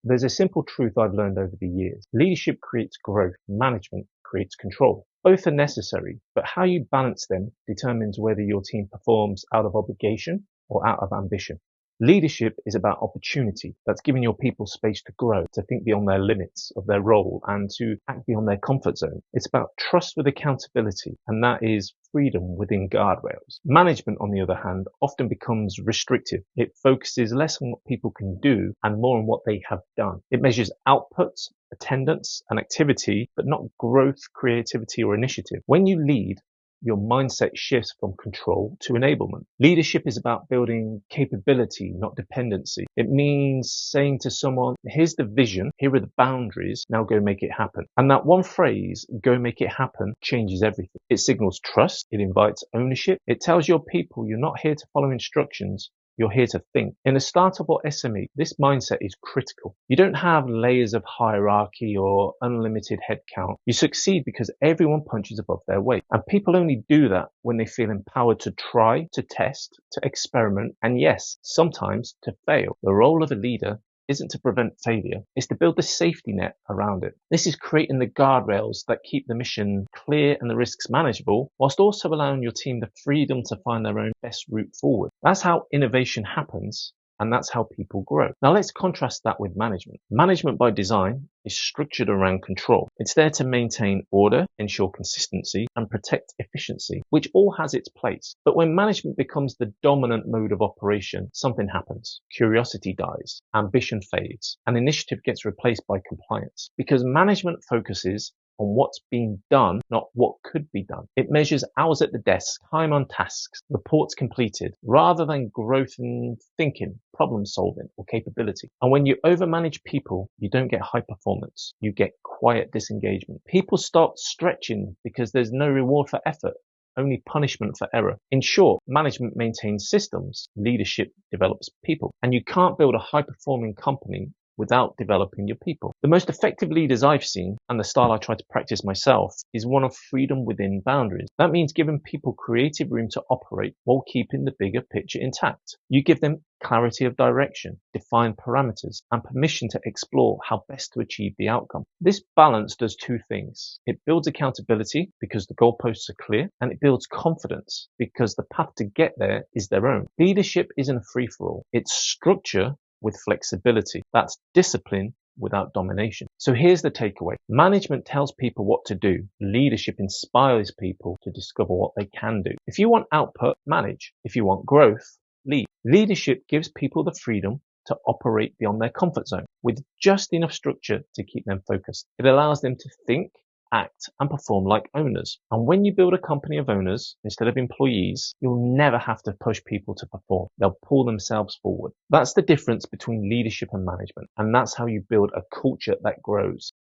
There's a simple truth I've learned over the years. Leadership creates growth, management creates control. Both are necessary, but how you balance them determines whether your team performs out of obligation or out of ambition. Leadership is about opportunity. That's giving your people space to grow, to think beyond their limits of their role, and to act beyond their comfort zone. It's about trust with accountability, and that is freedom within guardrails. Management, on the other hand, often becomes restrictive. It focuses less on what people can do and more on what they have done. It measures output, attendance, and activity, but not growth, creativity, or initiative. When you lead, your mindset shifts from control to enablement. Leadership is about building capability, not dependency. It means saying to someone, here's the vision, here are the boundaries, now go make it happen. And that one phrase, go make it happen, changes everything. It signals trust, it invites ownership, it tells your people you're not here to follow instructions, you're here to think. In a startup or SME, this mindset is critical. You don't have layers of hierarchy or unlimited headcount. You succeed because everyone punches above their weight. And people only do that when they feel empowered to try, to test, to experiment, and yes, sometimes to fail. The role of a leader isn't to prevent failure, it's to build the safety net around it. This is creating the guardrails that keep the mission clear and the risks manageable, whilst also allowing your team the freedom to find their own best route forward. That's how innovation happens, and that's how people grow. Now let's contrast that with management. Management by design is structured around control. It's there to maintain order, ensure consistency, and protect efficiency, which all has its place. But when management becomes the dominant mode of operation, something happens. Curiosity dies, ambition fades, and initiative gets replaced by compliance. Because management focuses on what's being done, not what could be done. It measures hours at the desk, time on tasks, reports completed, rather than growth in thinking, problem solving, or capability. And when you overmanage people, you don't get high performance. You get quiet disengagement. People start stretching because there's no reward for effort, only punishment for error. In short, management maintains systems, leadership develops people. And you can't build a high-performing company without developing your people. The most effective leaders I've seen, and the style I try to practice myself, is one of freedom within boundaries. That means giving people creative room to operate while keeping the bigger picture intact. You give them clarity of direction, defined parameters, and permission to explore how best to achieve the outcome. This balance does two things. It builds accountability because the goalposts are clear, and it builds confidence because the path to get there is their own. Leadership isn't a free-for-all. It's structure with flexibility. That's discipline without domination. So here's the takeaway. Management tells people what to do. Leadership inspires people to discover what they can do. If you want output, manage. If you want growth, lead. Leadership gives people the freedom to operate beyond their comfort zone with just enough structure to keep them focused. It allows them to think, act, and perform like owners. And when you build a company of owners instead of employees, you'll never have to push people to perform. They'll pull themselves forward. That's the difference between leadership and management. And that's how you build a culture that grows.